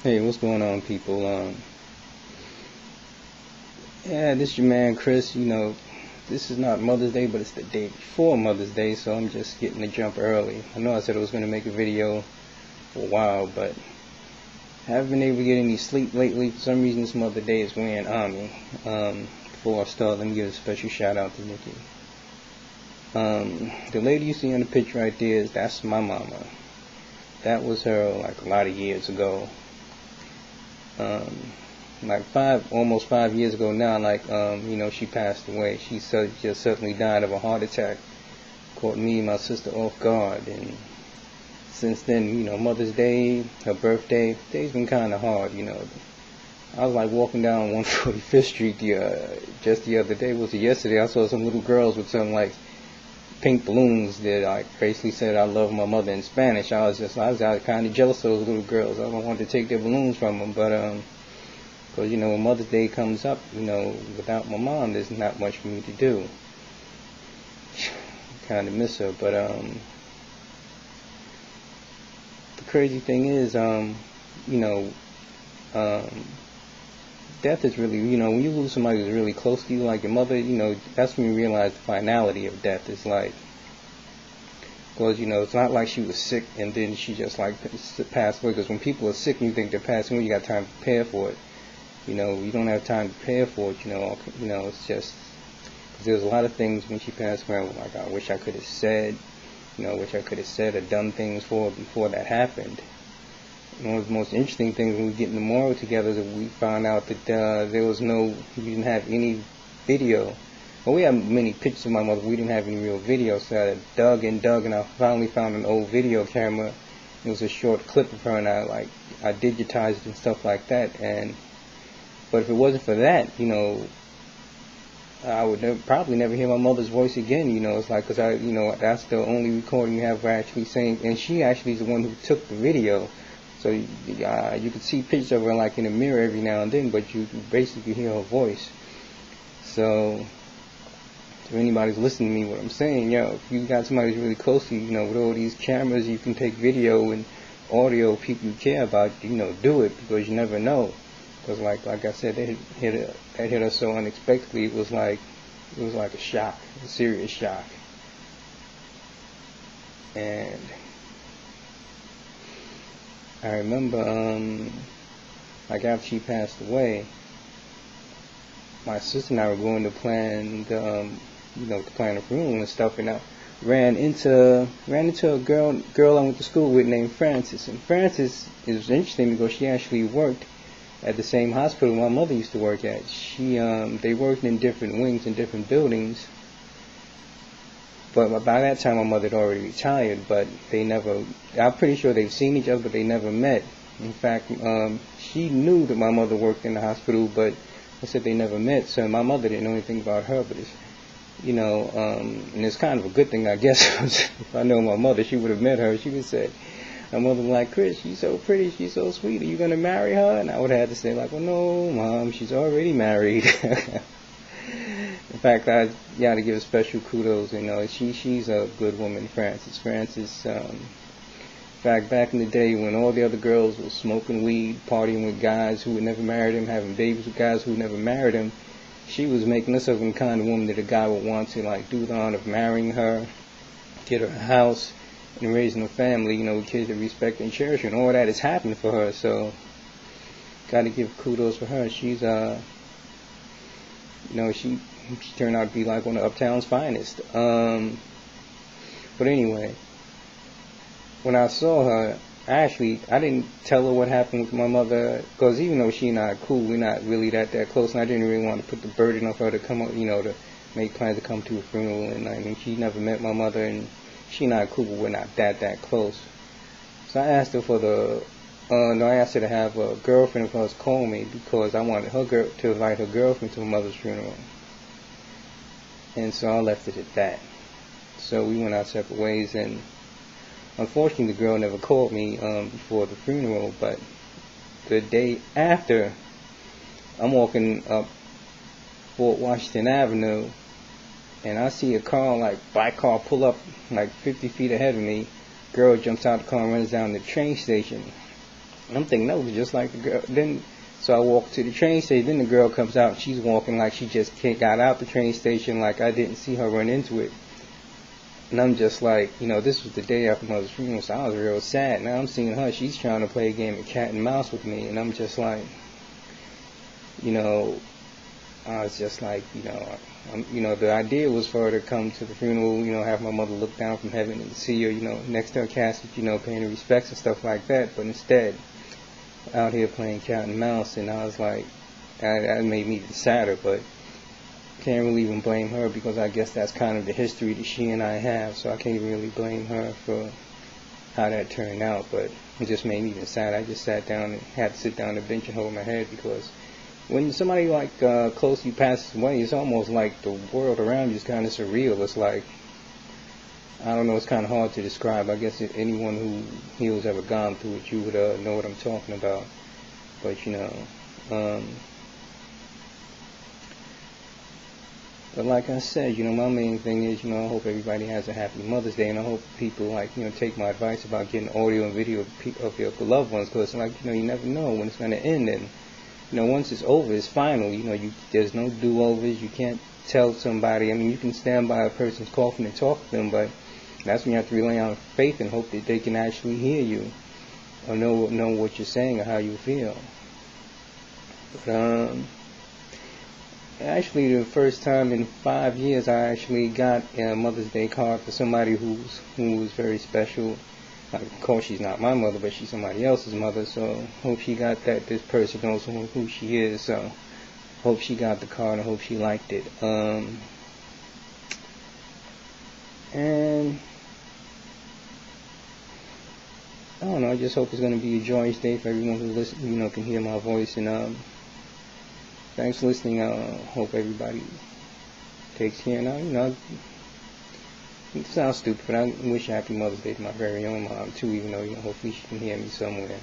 Hey, what's going on, people? Yeah, this is your man Chris. This is not Mother's Day, but it's the day before Mother's Day, so I'm just getting the jump early. I know I said I was going to make a video for a while, but I haven't been able to get any sleep lately. For some reason, this Mother's Day is weighing on me. Before I start, let me give a special shout out to Nikki. The lady you see on the picture right there, that's my mama. That was her like a lot of years ago. Almost 5 years ago now, she passed away. She just suddenly died of a heart attack. Caught me and my sister off guard, and since then, Mother's Day, her birthday, day's been kind of hard, I was like walking down 145th Street just the other day, yesterday, I saw some little girls with some like pink balloons that like basically said I love my mother in Spanish. I was kind of jealous of those little girls. I don't want to take their balloons from them, but because when Mother's Day comes up, without my mom, there's not much for me to do. Kind of miss her, but the crazy thing is, death is really, when you lose somebody who's really close to you, like your mother, that's when you realize the finality of death. It's like, because, it's not like she was sick and then she just like passed away. Because when people are sick and you think they're passing away, you got time to prepare for it. You don't have time to prepare for it, it's just, because there's a lot of things when she passed away, like I wish I could have said, wish I could have said or done things before that happened. One of the most interesting things when we get in the memorial together is that we found out that we didn't have any video. Well, we have many pictures of my mother, we didn't have any real video, so I dug and I finally found an old video camera. It was a short clip of her, and I digitized it and stuff like that. But if it wasn't for that, I would probably never hear my mother's voice again. It's like, because that's the only recording you have of her actually saying, and she actually is the one who took the video. So you could see pictures of her like in a mirror every now and then, but you basically hear her voice. So if anybody's listening to me, what I'm saying, if you got somebody who's really close to you, with all these cameras, you can take video and audio of people you care about, do it, because you never know. Because like I said, that hit us so unexpectedly. It was like a shock, a serious shock. And I remember, after she passed away, my sister and I were going to plan the funeral and stuff, and I ran into a girl I went to school with named Frances. And Frances, it was interesting because she actually worked at the same hospital my mother used to work at. They worked in different wings in different buildings. But by that time, my mother had already retired, but I'm pretty sure they've seen each other, but they never met. In fact, she knew that my mother worked in the hospital, but I said they never met, so my mother didn't know anything about her, but and it's kind of a good thing, I guess. If I know my mother, she would have met her. She would have said, my mother was like, Chris, she's so pretty, she's so sweet, are you going to marry her? And I would have had to say, like, well, no, Mom, she's already married. In fact, I got to give special kudos. She's a good woman, Frances. In fact, back in the day when all the other girls were smoking weed, partying with guys who had never married them, having babies with guys who had never married them, she was making herself the kind of woman that a guy would want to like do the honor of marrying her, get her a house, and raising a family. With kids that respect and cherish her, and all that is happening for her. So, got to give kudos for her. She's she turned out to be like one of Uptown's finest. But anyway, when I saw her, I didn't tell her what happened with my mother, because even though she and I are cool, we're not really that close, and I didn't really want to put the burden on her to come up, to make plans to come to a funeral. And she never met my mother, and she and I are cool, but we're not that close. So I asked her I asked her to have a girlfriend of hers call me, because I wanted to invite her girlfriend to her mother's funeral. And so I left it at that. So we went our separate ways, and unfortunately the girl never called me before the funeral. But the day after, I'm walking up Fort Washington Avenue, and I see a bike car pull up like 50 feet ahead of me. Girl jumps out the car and runs down the train station. And I'm thinking that was just like the girl. Then, so I walk to the train station. Then the girl comes out. She's walking like she just got out the train station. Like I didn't see her run into it. And I'm just like, this was the day after Mother's funeral, so I was real sad. Now I'm seeing her. She's trying to play a game of cat and mouse with me, and I'm just like, I was just like, the idea was for her to come to the funeral, have my mother look down from heaven and see her, next to her casket, paying her respects and stuff like that. But instead, out here playing cat and mouse, and I was like, that made me even sadder. But can't really even blame her because I guess that's kind of the history that she and I have. So I can't really blame her for how that turned out. But it just made me even sad. I just sat down and had to sit down on the bench and hold my head because when somebody like close to you passes away, it's almost like the world around you is kind of surreal. It's like, I don't know, it's kind of hard to describe. I guess if anyone who who's ever gone through it, you would know what I'm talking about. But but like I said, my main thing is, I hope everybody has a happy Mother's Day, and I hope people take my advice about getting audio and video of your loved ones, because you never know when it's going to end, and once it's over, it's final. There's no do-overs. You can't tell somebody. I mean, you can stand by a person's coffin and talk to them, but that's when you have to rely on faith and hope that they can actually hear you or know what you're saying or how you feel. But actually, the first time in 5 years, I actually got a Mother's Day card for somebody who was very special. Of course, she's not my mother, but she's somebody else's mother, so hope she got that. This person knows who she is, so hope she got the card and hope she liked it. And I don't know, I just hope it's going to be a joyous day for everyone who listen, can hear my voice. And thanks for listening. I hope everybody takes care. Now, it sounds stupid, but I wish a happy Mother's Day to my very own mom, too, even though, hopefully she can hear me somewhere.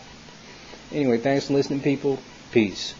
Anyway, thanks for listening, people. Peace.